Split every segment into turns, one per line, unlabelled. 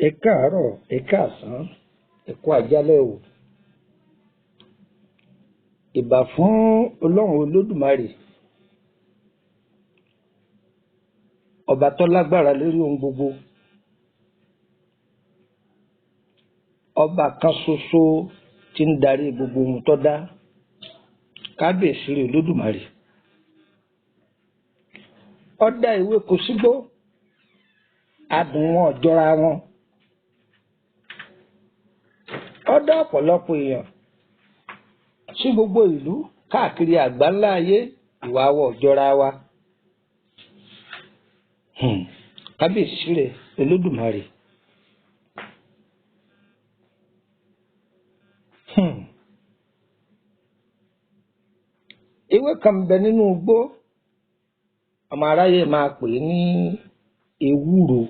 Ẹ káàárọ̀, ẹ káàsán, ẹ kú àjálẹ́ o. Ìbà fún Ọlọ́run Olódùmarè, ọba tó lágbára lórí ohun gbogbo, ọba kan ṣoṣo tí ń darí gbogbo ohun tó dá. Kábíyèsí rẹ̀ Olódùmarè. Ó dá ewé kò sígbó, adùn wọn ò jọra wọn. Ó dá ọ̀pọ̀lọpọ̀ èèyàn sí gbogbo ìlú káàkiri àgbáńlá ayé, ìwà wa ò jọra wa. Kábíyèsí rẹ̀ Olódùmarè. Ewé kan bẹ nínú igbó, ọmọ aráyé máa pè é ní ewúro.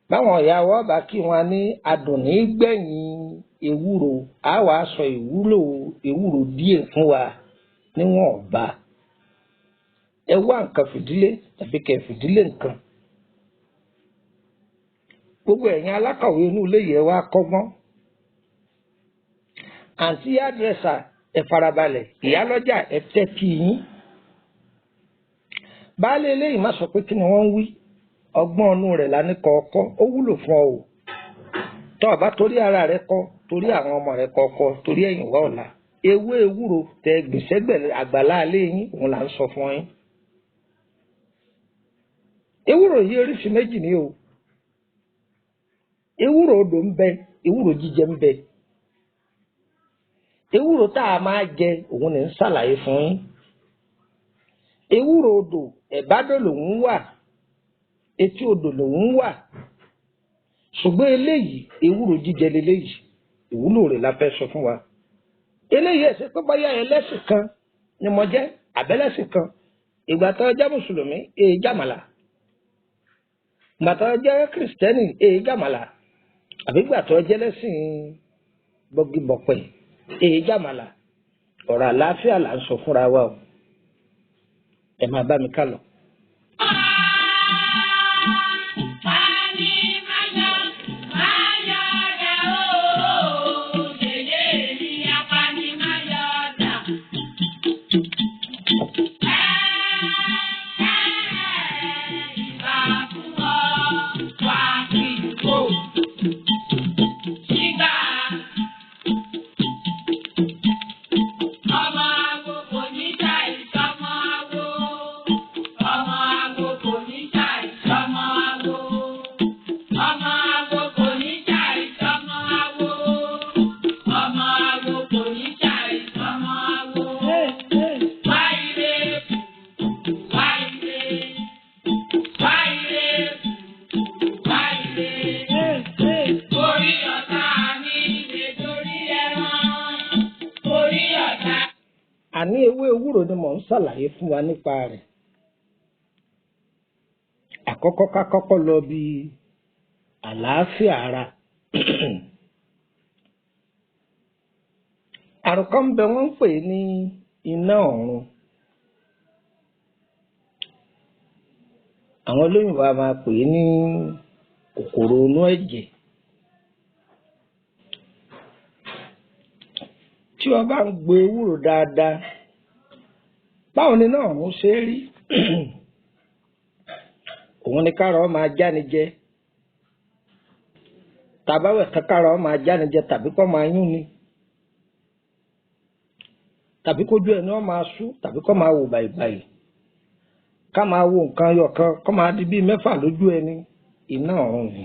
Báwọn ìyá wa bá kí wọn ní adùn ní gbẹ̀yìn ewúro, á wàá sọ ìwúlò ewúro díẹ̀ fún wa níwọ̀n ọ̀ba. Ẹ wá nǹkan fìdílé tàbí kẹ́ fìdílé nǹkan. Gbogbo ẹ̀yin alákọ̀wé inú ilé yẹn wá kọ́gbọ́n. Àǹtí àdírẹ́sà ẹ farabalẹ̀, ìyálọ́jà ẹ tẹ́tí yín. Baálé eléyìí má sọ pé kí ni wọ́n ń wí. Ọgbọ́n ọnú rẹ̀ lání kọ̀ọ̀kọ́, ó wúlò fún ọ o. Tọ́ ọ bá torí ara rẹ kọ́, torí àwọn ọmọ rẹ kọ̀ọ̀kọ́, torí ẹ̀yìn wá ọ̀la. Ewé ewúro tẹ gbèsègbè àgbàlá alẹ́ yín, òun là ń sọ fún yín. Ewúro yìí oríṣi méjì ni o. Ewúro odò ń bẹ, ewúro jíjẹ ń bẹ. Ewúro tá a máa jẹ, òun ní ń ṣàlàyé fún yín. Ewúro odò ẹ̀bádò lòun wà, etí odò lòun wà. Ṣùgbọ́n eléyìí ewúro jíjẹ leléyìí, ìwúlò rẹ̀ la fẹ́ sọ fún wa. Eléyìí ẹ̀sẹ̀ pé báyà ẹlẹ́sìn kan ni mo jẹ́, àbẹ́lẹ́sìn kan. Ìgbà tó jẹ́ mùsùlùmí, èyí jàmàlà. Ìgbà tó jẹ́ kìrìsìtẹ́nì, èyí jàmàlà. Àbí ìgbà tó jẹ́ lẹ́sìn bọ́gìbọ̀pẹ̀, èyí jàmàlà. Ọ̀rọ̀ àlàáfíà là ń sọ fúnra wa o. Ẹ máa bá mi ká lọ. Àní ewé ewúro ni mò ń ṣàlàyé fún wa nípa rẹ̀. Àkọ́kọ́ ká kọ́kọ́ lọ bí àlàáfíà ara. Àrùn kan bẹ wọ́n ń pè ní iná ọ̀run. Àwọn olóyìnbó a máa pè é ní kòkòrò inú ẹ̀jẹ̀. Tí wọ́n bá ń gbo ewúro dáadáa, báwo ni náà ọ̀run ṣe rí? Òun ni kára ọ máa jáni jẹ, tàbáwẹ̀ kan kára ọ máa jáni jẹ tàbí kó máa yún ni, tàbí kójú ẹni ọ máa sú tàbí kó máa wò bàìbàì, ká máa wo nǹkan yọ kan kó máa di bíi mẹ́fà lójú ẹni. Iná ọ̀run ni.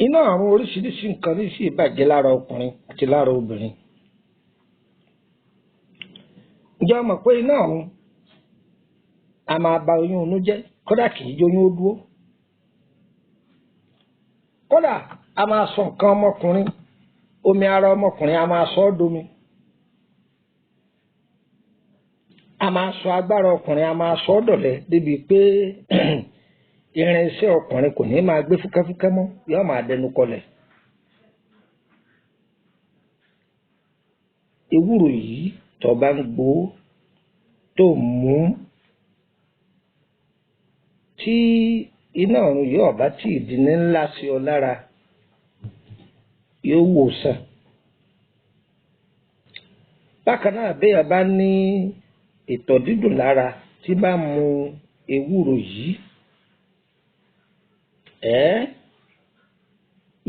Iná ọ̀run oríṣiríṣi nǹkan ní sí ìbàjẹ́ lára ọkùnrin àti lára obìnrin. Ǹjẹ́ o mọ̀ pé iná ọ̀run a máa ba oyún inú jẹ́, kódà kì í jóyún ó dúró. Kódà a máa sọ nǹkan ọmọkùnrin, omi ara ọmọkùnrin a máa sọ ọ́ domi. A máa sọ agbára ọkùnrin, a máa sọ ọ́ dọ̀lẹ débi pé irinṣẹ́ ọkùnrin kò ní máa gbé fúkẹ́fúkẹ́ mọ́, yóò máa dẹnu kọlẹ̀. ewúro yìí tó bá ń gbó tó mú tí iná ọ̀run yóò bá tí ìdí ní ńlá sí ọ lára yóò wò sàn. bákan náà béèyàn bá ní ìtọ̀ dídùn lára tí bá mu ewúro yìí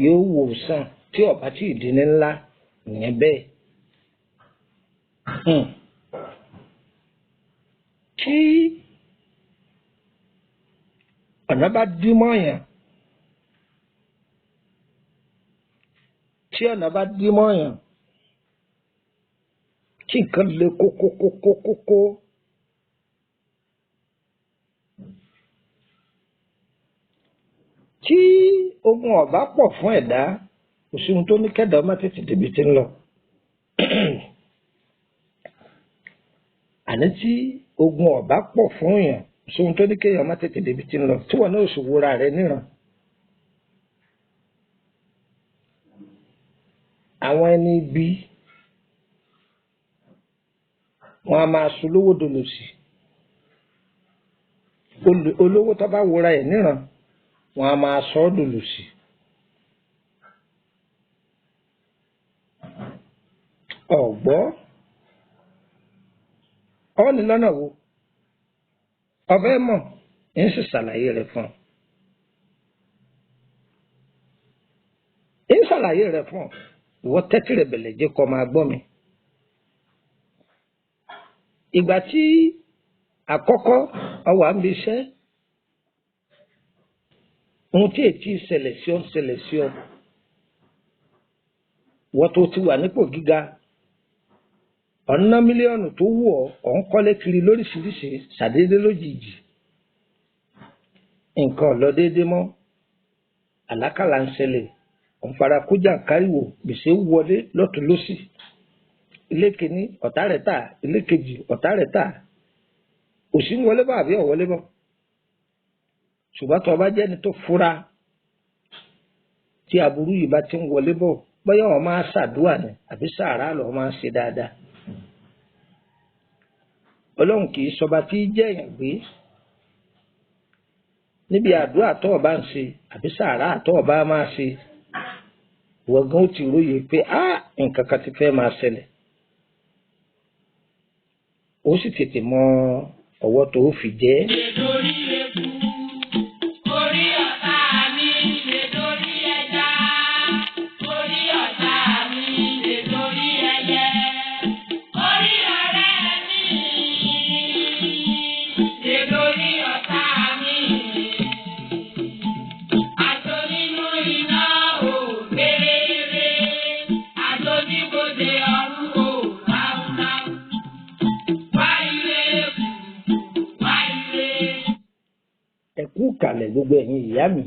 yóò wò sàn tí ó bá tí ìdí ní ńlá ìyẹn bẹ́ẹ̀. tí ọ̀nà bá dí mọ́yàn tí nǹkan le kókókókókó tí ogun ọ̀bá pọ̀ fún ẹ̀dá kò sí ohun tó ní kẹ́dà ọmọ tètè débi tí ń lọ. àní tí ogun ọ̀bá pọ̀ fún èèyàn kò sí ohun tó ní kéèyàn ọmọ tètè débi tí ń lọ tí wọn náà sì wúra rẹ níran. àwọn ẹni ibi wọn a máa sun lówó dolòsì, olówó tó bá wúra ẹ̀ níran wọn a máa sọ ọ́ dolòsì. ọ̀gbọ́ ọ ní lọ́nà wo ọbẹ̀ mọ̀ ń sì ṣàlàyé rẹ̀ fún ọ. ń ṣàlàyé rẹ̀ fún ọ ìwọ tẹ́tí rẹ̀ bẹ̀lẹ̀ jẹ́ kó máa gbọ́ mi. ìgbà tí àkọ́kọ́ ọwà ń bí iṣẹ́ ohun tí èyí ṣẹlẹ̀ sí ọ wọ́n tó ti wà nípò gíga ọ̀nà mílíọ̀nù tó wù ọ́ ń kọ́lé kiri lóríṣiríṣi ṣàdédé lójijì nǹkan ò lọ déédéé mọ́, àlákàlà ń ṣẹlẹ̀, òun fara kójà káríwò, gbèsè wọlé lọ́tùn lósì, ilé kìíní ọ̀tá rẹ̀ tà, ilé kejì ọ̀tá rẹ̀ tà, òṣì ń wọlé bọ̀ àbí ọ̀wọlé bọ̀. ṣùgbọ́n tó o bá jẹ́ni tó fura tí aburú yìí bá ti ń wọlé bọ̀ bóyá wọn máa ṣàdúrà ni àbí sàárà lọ máa ṣe dáadáa. ọlọ́run kì í sọba tí jẹ́ èèyàn gbé níbi àdúrà tó o bá ń ṣe àbí sàárà tó o bá máa ṣe wọ̀gán ó ti róye pé nǹkan kan ti fẹ́ máa ṣẹlẹ̀, ó sì tètè mọ ọwọ́ tó fi jẹ́. ẹ̀kú kalẹ̀ gbogbo ẹ̀yin ìyá mi.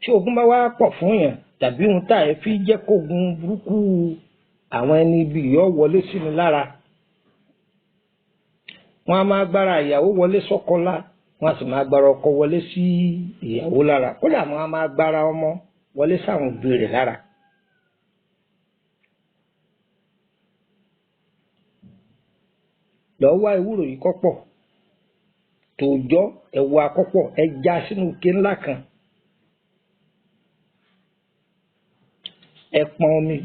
tí ogun bá wá pọ̀ fún yàn tàbí ohun tá ẹ fi jẹ́ kógun burúkú àwọn ẹni ibi yọ wọlé sínú lára, wọn a máa gbára ìyàwó wọlé sọ́kọ lá, wọn a sì máa gbára ọkọ wọlé sí ìyàwó lára, kódà wọn a máa gbára ọmọ wọlé sáwọn òbí rẹ̀ lára. lọ wá ewúro yìí kọ́pọ̀ tòòjọ́ ẹ̀wọ̀ àkọ́pọ̀ ẹja sínú ike ńlá kan, ẹ̀pọ̀n omi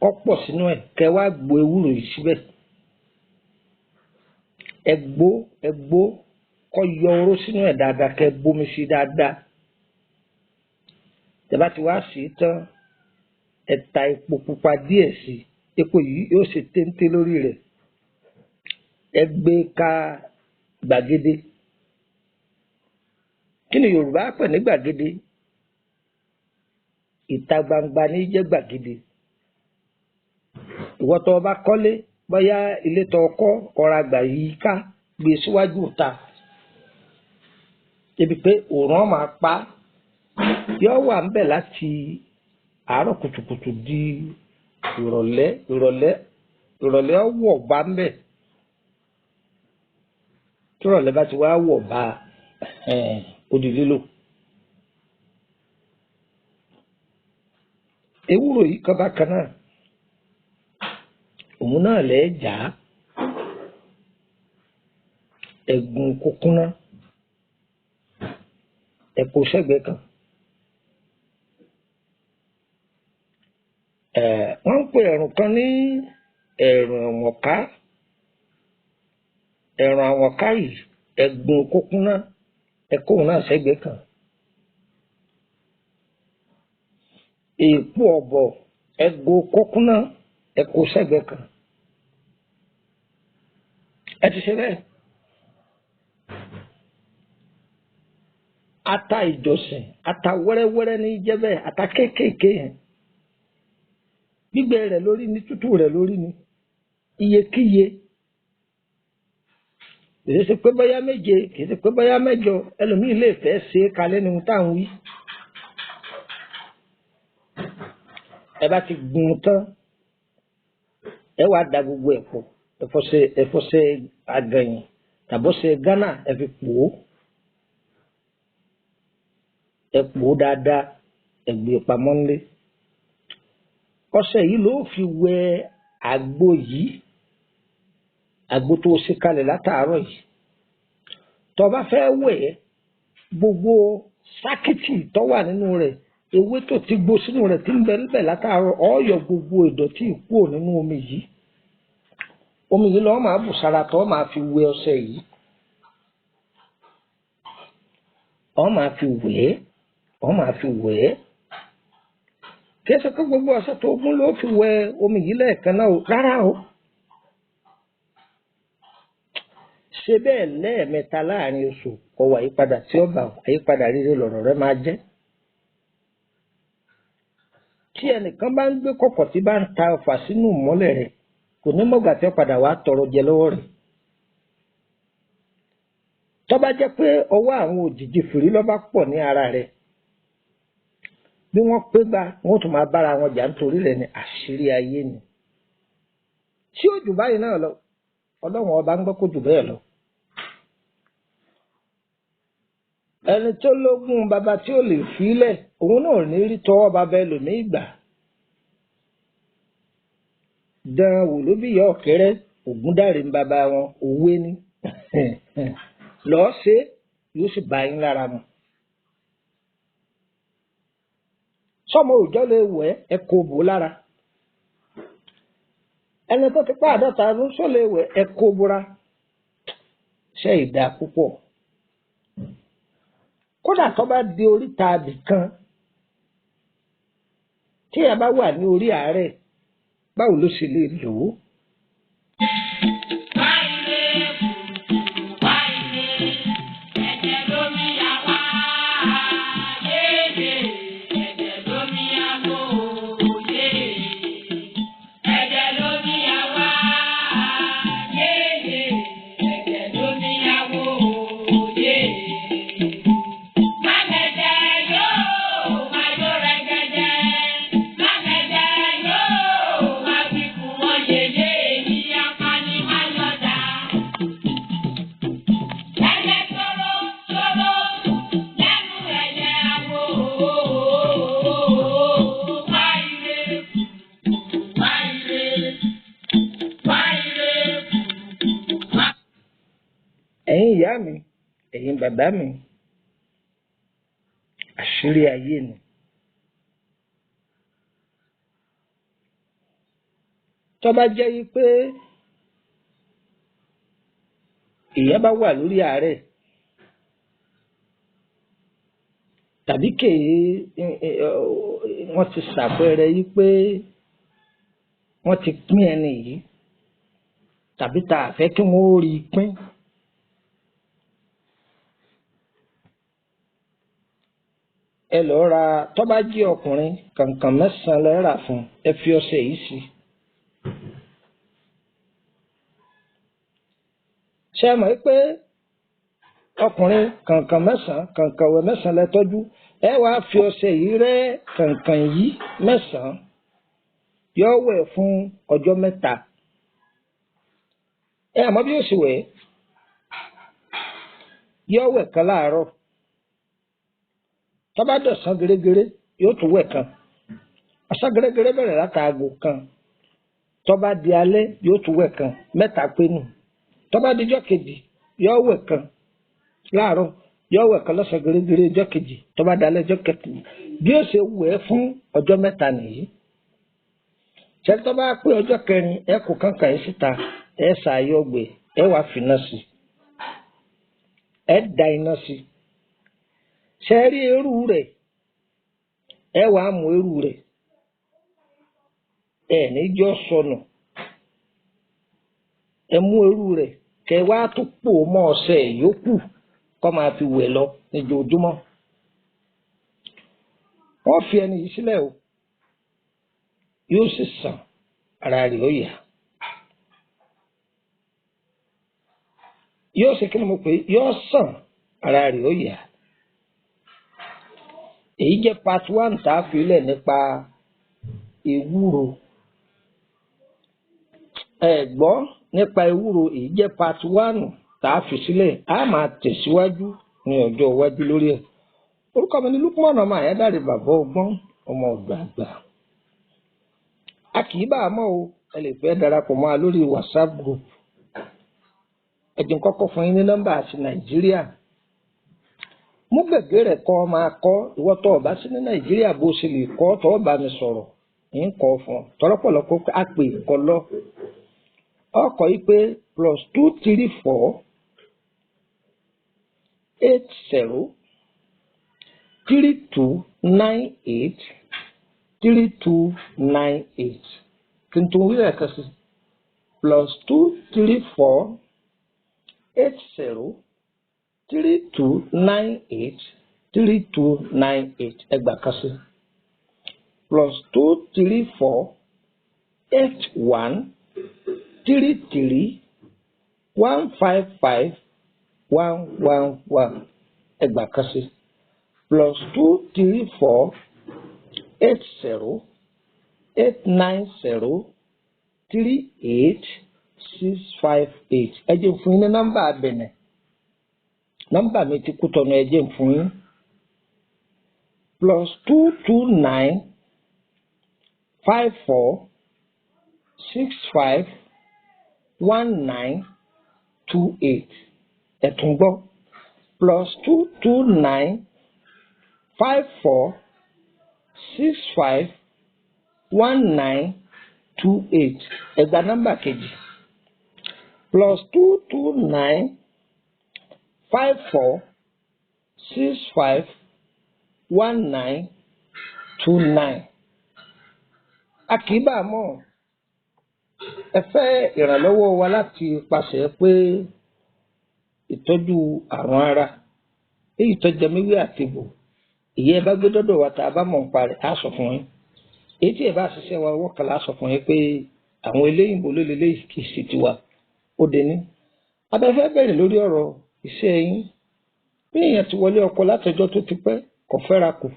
kọ́pọ̀ sínú ẹ̀ kẹ́ wá gbo ewúro yìí síbẹ̀, ẹgbó kọ́ yọ oró sínú ẹ̀ dáadáa kẹ́ bomi sí dáadáa. tẹ́ bá ti wá sí tán ẹ ta epo pupa díẹ̀ sí, epo yìí yóò ṣe téńté lórí rẹ̀, ẹ gbé ká gbàgede. kí ni Yorùbá pè ní gbàgede? ìta gbangba ní jẹ́ gbàgede. ìwọ tó bá kọ́lé bóyá ilé tó kọ́ ọ̀rá gbà yìí ká gbé síwájú ta débi pé òòrùn máa pa yóò wà ńbẹ̀ láti àárọ̀ kùtùkùtù di ìrọ̀lẹ́ ọwọ́ bá ńbẹ̀. tọ́rọ̀ lẹ́ bá ti wá wọ̀ bá odi lílò. ewúro yìí kan bákan náà òun náà lẹ́ jà á ẹ̀gún kúkúná ẹ̀kọ́ sẹ́gbẹ̀ẹ́ kan. Wọ́n ń pè ẹ̀rùn kan ní ẹ̀rùn àwọ̀ká. ẹ̀rùn àwọ̀ká yìí ẹ̀gún kúkúná ẹ̀kọ́ òun náà sẹ́gbẹ̀ẹ́ kan. èèpo ọ̀bọ̀ ẹ̀gún kúkúná ẹ̀kọ́ sẹ́gbẹ̀ẹ́ kan. ẹ ti ṣe bẹ́ẹ̀. ata ìjọsìn ata wẹ́rẹ́wẹ́rẹ́ ní jẹ́ bẹ́ẹ̀ ata kéékèèké yẹn gbígbẹ rẹ̀ lórí ni tútù rẹ̀ lórí ni iyekíye kìí ṣe pé bóyá méje kìí ṣe pé bóyá mẹ́jọ ẹlòmíì lè fẹ́ ṣe é kalẹ̀ nínú táwọn wí. ẹ bá ti gun tán ẹ wàá da gbogbo ẹ̀ pọ̀ ẹ̀fọ́ṣẹ àgànyìn tàbọ́ṣẹ Ghana ẹ fi pò ó. ẹ pò ó dáadáa ẹ gbé pamọ́ nílé. ọṣẹ yìí ló fi wẹ àgbo yìí àgbo tó ṣe kalẹ̀ látàárọ̀ yìí. tó bá fẹ́ wẹ̀ gbogbo sákìtì tó wà nínú rẹ̀ ewé tó ti gbó sínú rẹ̀ tí ń bẹ níbẹ̀ látàárọ̀ ó yọ gbogbo ìdọ̀tí kúrò nínú omi yìí. omi yìí lọ́ọ́ máa bù sára tó máa fi wẹ ọṣẹ yìí. ó máa fi wẹ̀ ẹ́ wọ́n máa fi wẹ̀ ẹ́ kí ẹ sọ pé gbogbo ọṣẹ tó gún ló fi wẹ omi yìí lẹ́ẹ̀kan náà rárá o. ṣe bẹ́ẹ̀ lẹ́ẹ̀mẹ́ta láàrin oṣù kó wá àyípadà tí ó bá àyípadà rere lọ̀rọ̀ rẹ máa jẹ́. tí ẹnìkan bá ń gbé kọ̀kọ̀ tí bá ń ta ọfà sínú ìmọ́lẹ̀ rẹ̀ kò ní mọ̀gbà tí ó padà wá tọrọ jẹ lọ́wọ́ rẹ̀. tó bá jẹ́ pé ọwọ́ àwọn òjìji fìrí ló bá pọ̀ ní ara rẹ̀ bí wọ́n pé gbà wọ́n tún máa bára wọn jà nítorí rẹ̀ ní àṣírí ayé ni. tí ó jù báyìí náà lọ ọlọ́run ọba ń gbọ́ kó jù bẹ́ẹ̀ lọ. ẹni tó lógún bàbá tí ó lè fílẹ̀ òun náà ní rí tọwọ́ bàbá ẹlòmíì gbà. dán wò ló bí ìyá ọ̀kẹ́rẹ́ ògúndàrí ń bàbá wọn òwe ni lọ́ọ́ ṣe yóò sì bá yín lára mu. sọmọ òòjọ́ lè wẹ̀ ẹ kó bò lára. ẹni tó ti pa àádọ́ta ọdún sọ lè wẹ̀ ẹ kó bora. ṣe ìdá púpọ̀. kódà tó bá di oríta àbì kan tí a bá wà ní orí àárẹ̀ báwo ló ṣe lè lò ó. ẹ̀yin ìyá mi ẹ̀yin bàbá mi àṣírí ayé ni. tó bá jẹ́ yí pé èèyàn bá wà lórí àárẹ̀ tàbí wọ́n ti ṣàpẹẹrẹ yí pé wọ́n ti pín ẹni yìí tàbí tá a fẹ́ kí wọ́n ó rí i pín. ẹ lọ ra tó bá jí ọkùnrin kànkàn 9 lẹ rà fún ẹ fi ọṣẹ yìí sí. ṣé ẹ mọ̀ pé ọkùnrin kànkàn 9 kànkàn wẹ̀ 9 lẹ tọ́jú ẹ wàá fi ọṣẹ yìí rẹ́ kànkàn yìí 9 yóò wẹ̀ fún ọjọ́ 3. ẹ mọ̀ bí ó sì wẹ̀ yóò wẹ̀ kan láàárọ̀ tó bá dọ̀sán gẹ́rẹ́gẹ́rẹ́ yóò tún wẹ̀ kan ọ̀sán gẹ́rẹ́gẹ́rẹ́ bẹ̀rẹ̀ látàgò kan tó bá di alẹ́ yóò tún wẹ̀ kan mẹ́ta pé nù tó bá di ọjọ́ kejì yóò wẹ̀ kan láàárọ̀ yóò wẹ̀ kan lọ́sàn gẹ́rẹ́gẹ́rẹ́ ọjọ́ kejì tó bá di alẹ́ ọjọ́ kẹtì bí ó ṣe wẹ̀ fún ọjọ́ mẹ́ta nìyí ṣẹ́ni tó bá pé ọjọ́ kẹrin ẹ kó kankan yìí síta ẹ ṣàyọ̀ ọgbẹ́ ẹ wàá fìnà sí ẹ da iná sí ṣe rí eérú rẹ̀ ẹ wàá mú eérú rẹ̀ ẹ níjọ́ sọnù ẹ mú eérú rẹ̀ kẹ wàá tún pò mọ́ ọṣẹ yòókù kọ́ máa fi wẹ̀ lọ níjojúmọ́ wọ́n fi ẹni yìí sílẹ̀ o yóò sì sàn ara rẹ̀ ó yá yóò sì kí ni mo pè yóò sàn ara rẹ̀ ó yá èyí jẹ́ part 1 tá a fi lẹ̀ nípa ewúro ẹ gbọ́ nípa ewúro èyí jẹ́ part 1 tá a fi sílẹ̀ a máa tẹ̀síwájú ní ọjọ́ iwájú lórí ẹ̀ orúkọ mi ni Lukman ọmọ Àyádáre bàbá ọgbọ́n ọmọ ọ̀dọ̀ àgbà a kì í bá a mọ̀ o ẹ lè fẹ́ darapọ̀ mọ́ a lórí WhatsApp group ẹ̀jìn kọ́kọ́ fún yín ní nọ́mbà àti Nàìjíríà mú gègé rẹ̀ kọ́ máa kọ́ ìwọ tó o bá sí ní Nàìjíríà bó ṣe lè kọ́ tó o bá mi sọ̀rọ̀ ń kọ́ fún ọ tọ́lọ́pọ̀lọpọ̀ a pè kọ́ lọ ọkọ̀ yìí pé +234 80 3298 3298 kí n tún wí lẹ́ẹ̀kan sí +234 80 3298 3298 ẹgbàá kan sí +234 81 33 155 111 ẹgbàá kan sí +234 80 890 38658 ẹ jẹ́ fún yín ní nọ́mbà abẹ̀nẹ̀ nọ́mbà mi ti kú tọ̀nà ẹ jẹ́ fún yín +229 54 65 1928 ẹ tún gbọ́ +229 54 65 1928 ẹgbà nọ́mbà kejì +229 54 65 1929 a kì í bá a mọ̀ ẹ fẹ́ ìrànlọ́wọ́ wa láti pàṣẹ pé ìtọ́jú àrùn ara èyí tó jẹ méwé àtìgbò ìyẹn ẹ bá gbé dọ́dọ̀ wa tá a bá mọ̀ nípa rẹ̀ á sọ fún yín èyí tí ẹ bá ṣiṣẹ́ wa wọ́kànlá á sọ fún yín pé àwọn eléyìnbó ló lélẹ́yìí kì í sì tiwa ó dé ní. abẹ́fẹ́ bẹ̀rẹ̀ lórí ọ̀rọ̀ iṣẹ́ yín bí èèyàn ti wọlé ọkọ látọjọ́ tó ti pẹ́ kò fẹ́ra kù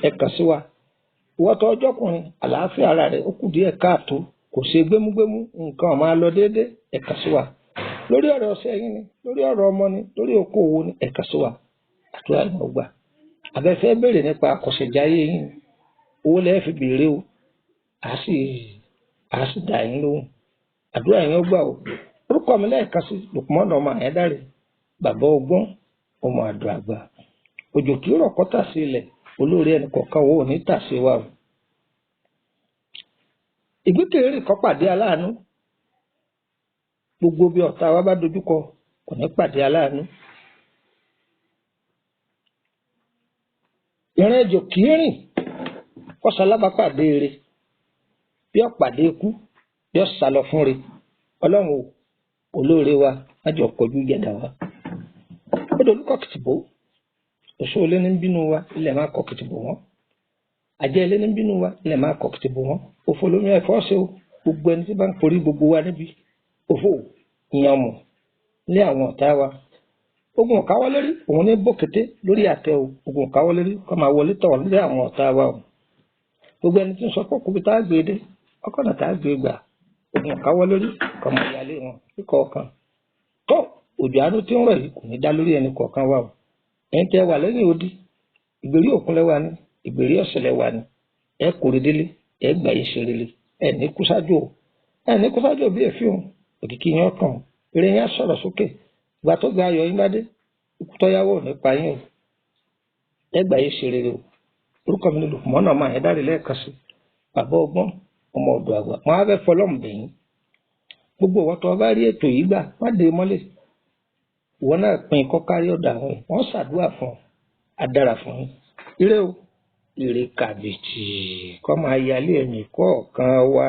ẹ kàn sí wa ìwọ́tọ̀ ọjọ́kùnrin àlàáfíà ara rẹ̀ ó kù díẹ̀ káàtó kò ṣe gbémúgbémú nǹkan ọ̀ máa lọ déédéé ẹ kàn sí wa lórí ọ̀rọ̀ ọ̀sẹ̀ yín ni lórí ọ̀rọ̀ ọmọ ni lórí okòwò ni ẹ kàn sí wa àdúrà ìmọ̀ gbà abẹ́fẹ́ bẹ̀rẹ̀ nípa àkọsẹ̀jáyé yín owó lẹ́ẹ̀ fi béèrè o a sì dà yín lóhùn àdúrà yín ó gbà o orúkọ mi lẹ́ẹ̀kan sí Lukman ọmọ Àyádáre bàbá ọgbọ́n ọmọ ọ̀dọ̀ àgbà òjò kí rọ̀ kọ́tà sí ilẹ̀ olóore ẹnì kọ̀ọ̀kan wo ní tàṣe wa o ìgbékèrè kọ́ pàdé aláàánú gbogbo bí ọ̀tá wa bá dojúkọ kò ní pàdé aláàánú ìrìn àjò kì í rìn kọ́sálábàpàdé eré bí ọ̀pàdé ikú bí ọ̀sálọ fún re ọlọ́run o olóore wa májọ kọjú ìjẹ̀dá wa ó dolúkọ kìtìbó òṣù olé ní bínú wa ilẹ̀ máa kọ kìtìbó wọn àjẹ́ ilé ní bínú wa ilẹ̀ máa kọ kìtìbó wọn òfò lómi ẹ̀fọ́ ṣe o gbogbo ẹni tí bá ń porí gbogbo wa níbi òfò ìyàn mọ̀ ní àwọn ọ̀tá wa ogun ọ̀káwọ́ lórí òun ní bókété lórí àtẹ o ogun ọ̀káwọ́ lórí kọ́ máa wọlé tọ̀ lórí àwọn ọ̀tá wa o gbogbo ẹni tí ń sọ pé kóbi tá a gbé dé ọkọ̀nà tá a gbé gbà ogun ọ̀káwọ́ lórí kọ́ máa yálé wọn kíkọ́ ọkàn tó òjò àánú tí ń rọ̀ yìí kò ní dá lórí ẹnì kọ̀ọ̀kan wa o. ẹ̀yin tẹ́ wà lẹ́yìn odi, ìgbèrí òkun lẹ́wà ni, ìgbèrí ọ̀sẹ̀ lẹ́wà ni, ẹ kórè délé, ẹ gbà yìí ṣe rere, ẹ ní kú sájò o, ẹ ní kú sájò bí èéfín o, òkìkí yín ọkàn, eré yín á sọ̀rọ̀ sókè, ìgbà tó gba ayọ̀ yín bá dé, ikú tó yáwó ò ní pa yín o, ẹ gbà yìí ṣe rere o. orúkọ mi ni Lùkùmọ́nà ọmọ Àyẹ́dáre lẹ́ẹ̀kan sí, bàbá ọgbọ́n ọmọ ọ̀dọ̀ àgbà. wọn á fẹ́ fọlọ́mù bẹ̀yìn, gbogbo ìwọ tó bá rí ètò yìí gbà má dé mọ́lẹ̀, ìwọ náà pín kọ́ kárí ọ̀dọ̀ àwọn yìí, wọ́n ṣàdúrà fún ọ, á dára fún yín. ire o, ire kàbìtì kọ́ máa yálé ẹ̀mí kọ̀ọ̀kan wá.